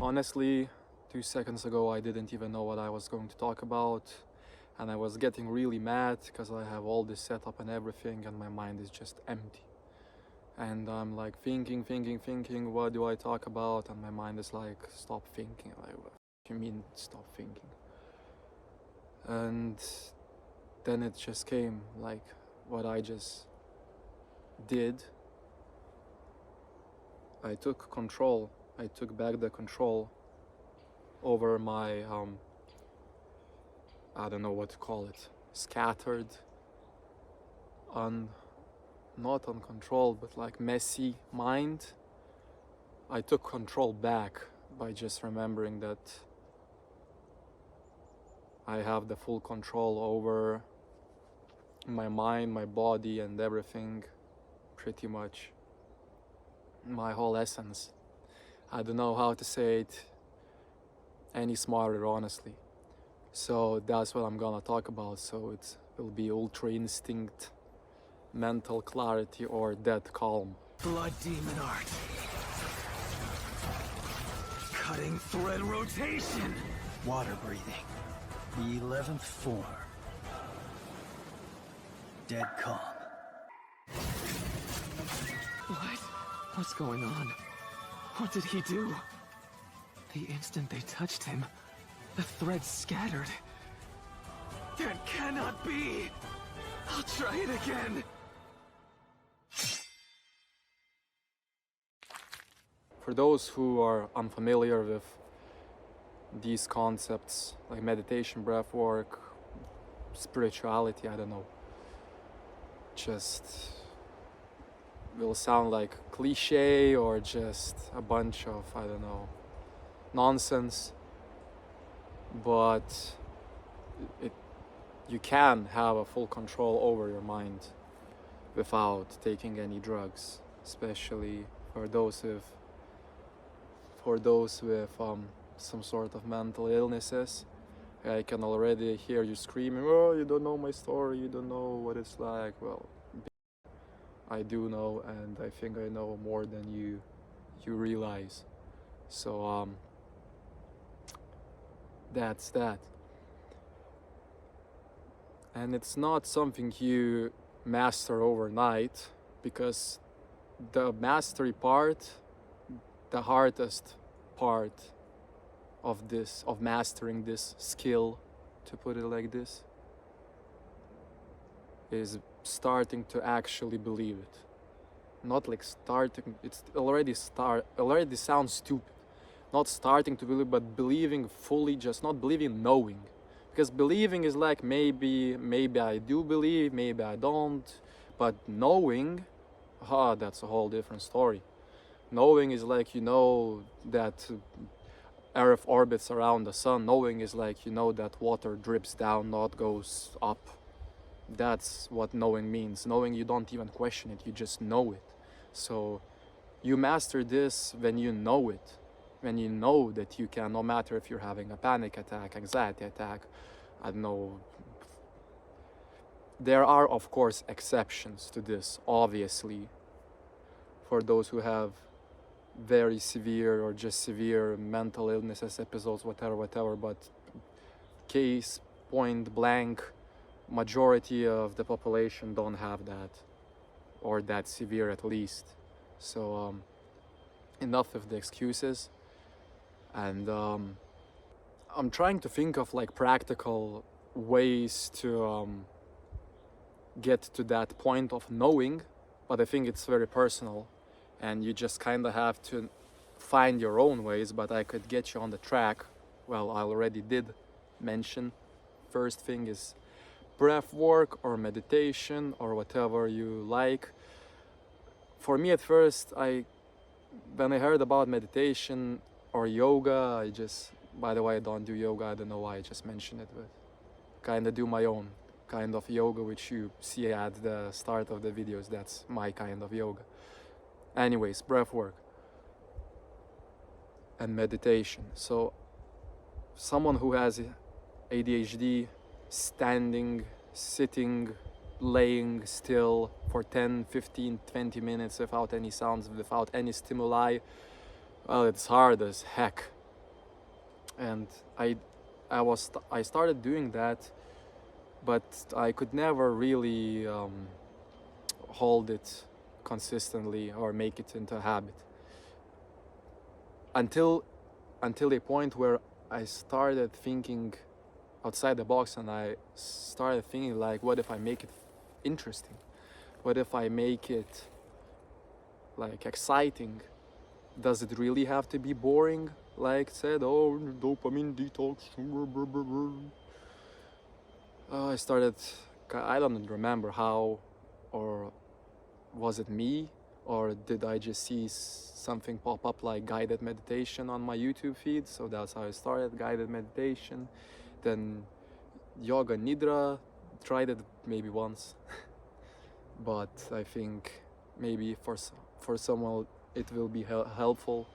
Honestly, 2 seconds ago I didn't even know what I was going to talk about, and I was getting really mad because I have all this setup and everything and my mind is just empty. And I'm like thinking, what do I talk about? And my mind is like, stop thinking. Like, what do you mean stop thinking? And then it just came, like what I just did. I took control. I took back the control over my, I don't know what to call it, scattered, not uncontrolled, but like messy mind. I took control back by just remembering that I have the full control over my mind, my body, and everything, pretty much my whole essence. I don't know how to say it any smarter, honestly. So that's what I'm gonna talk about. So it will be ultra instinct, mental clarity, or dead calm. Blood demon art. Cutting thread rotation. Water breathing. The 11th form. Dead calm. What? What's going on? What did he do? The instant they touched him, the thread scattered. That cannot be! I'll try it again! For those who are unfamiliar with these concepts, like meditation, breath work, spirituality, I don't know, just will sound like cliche or just a bunch of, I don't know, nonsense, but you can have a full control over your mind without taking any drugs, especially for those with some sort of mental illnesses. I can already hear you screaming, oh, you don't know my story, you don't know what it's like. Well, I do know, and I think I know more than you realize. So that's that. And it's not something you master overnight, because the mastery part, the hardest part of mastering this skill, to put it like this, is starting to actually believe it. Not like starting, it's already sounds stupid. Not starting to believe, but believing fully, just not believing, knowing. Because believing is like maybe I do believe, maybe I don't, but knowing, that's a whole different story. Knowing is like, you know that Earth orbits around the sun. Knowing is like, you know that water drips down, not goes up. That's what knowing means. Knowing, you don't even question it, you just know it. So you master this when you know it. When you know that you can, no matter if you're having a panic attack, anxiety attack, I don't know. There are, of course, exceptions to this, obviously, for those who have very severe or just severe mental illnesses, episodes, whatever, but case point blank, majority of the population don't have that, or that severe at least. So enough of the excuses. And I'm trying to think of like practical ways to get to that point of knowing, but I think it's very personal, and you just kind of have to find your own ways. But I could get you on the track. Well, I already did mention. First thing is breath work or meditation or whatever you like. For me at first, when I heard about meditation or yoga, I just, by the way, I don't do yoga, I don't know why I just mentioned it, but kind of do my own kind of yoga, which you see at the start of the videos. That's my kind of yoga. Anyways, breath work and meditation. So someone who has ADHD, standing, sitting, laying still for 10, 15, 20 minutes without any sounds, without any stimuli, well, it's hard as heck. And I started doing that, but I could never really hold it consistently or make it into a habit until a point where I started thinking outside the box, and I started thinking like, what if I make it interesting? What if I make it like exciting? Does it really have to be boring? Like said, oh, dopamine detox. I started, I don't remember how, or was it me, or did I just see something pop up like guided meditation on my YouTube feed? So that's how I started, guided meditation. Then yoga nidra, tried it maybe once, but I think maybe for someone it will be helpful.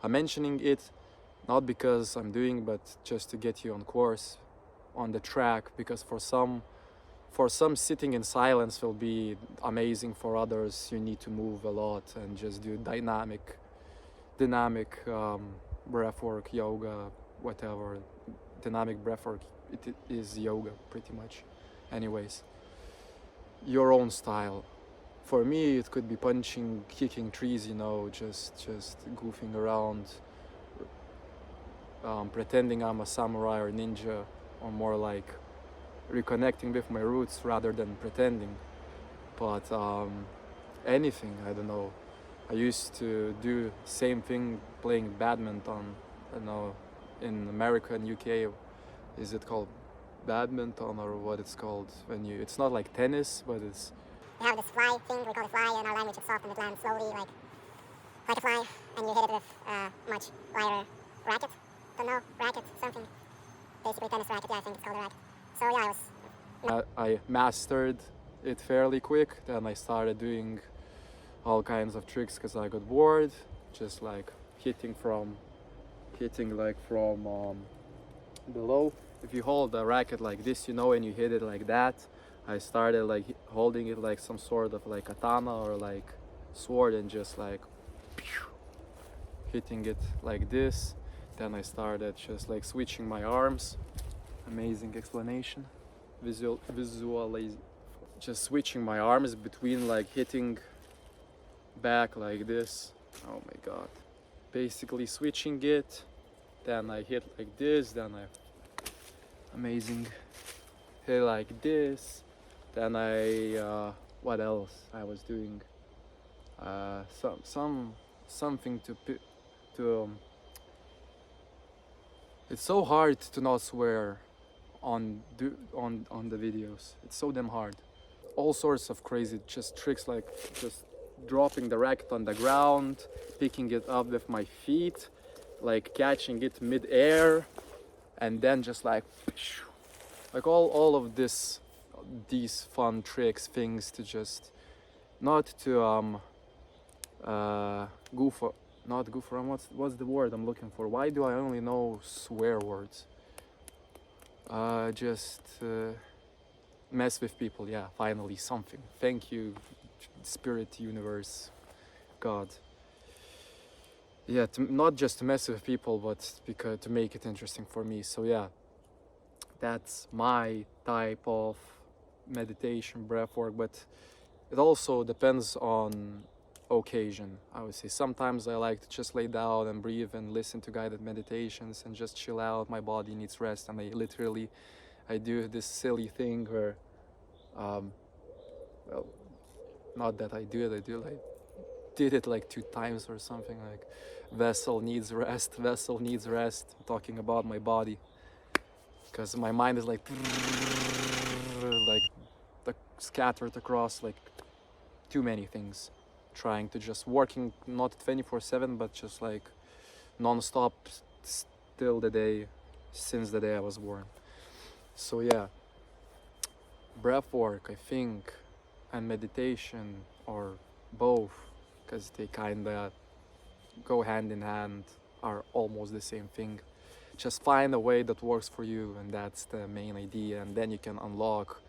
I'm mentioning it not because I'm doing, but just to get you on course, on the track, because for some sitting in silence will be amazing. For others, you need to move a lot and just do dynamic breath work, yoga, whatever. Dynamic breath work, it is yoga pretty much. Anyways, your own style. For me, it could be punching, kicking trees, just goofing around, pretending I'm a samurai or ninja, or more like reconnecting with my roots rather than pretending. But anything, I don't know. I used to do same thing playing badminton. In America and UK, is it called badminton, or what it's called when it's not like tennis, but it's... You have this fly thing, we call it fly in our language, it's soft and it lands slowly, like a fly, and you hit it with a much lighter racket. Don't know, racket, something. Basically tennis racket, yeah, I think it's called a racket. So yeah, I mastered it fairly quick. Then I started doing all kinds of tricks because I got bored, just like hitting from below. If you hold the racket like this, and you hit it like that, I started like holding it like some sort of like katana or like sword, and just like hitting it like this. Then I started just like switching my arms. Amazing explanation. Visualize. Just switching my arms between like hitting back like this. Oh my god. Basically switching it. Then I hit like this. Then I... Amazing. Hit like this. Then I... what else I was doing? Something to it's so hard to not swear on the videos. It's so damn hard. All sorts of crazy just tricks, like just dropping the racket on the ground, picking it up with my feet, like catching it mid-air, and then just like all of these fun tricks, things to just not to goof around. What's the word I'm looking for? Why do I only know swear words? Just mess with people. Yeah, finally something. Thank you, spirit, universe, God. Yeah, not just to mess with people, but because to make it interesting for me. So yeah, that's my type of meditation, breath work, but it also depends on occasion. I would say sometimes I like to just lay down and breathe and listen to guided meditations and just chill out. My body needs rest, and I do this silly thing where well, not that I did it like 2 times or something, like vessel needs rest, I'm talking about my body, because my mind is like scattered across like too many things, trying to just working not 24/7 but just like non-stop since the day I was born. So yeah, breath work, I think, and meditation, or both, because they kind of go hand in hand, are almost the same thing. Just find a way that works for you, and that's the main idea, and then you can unlock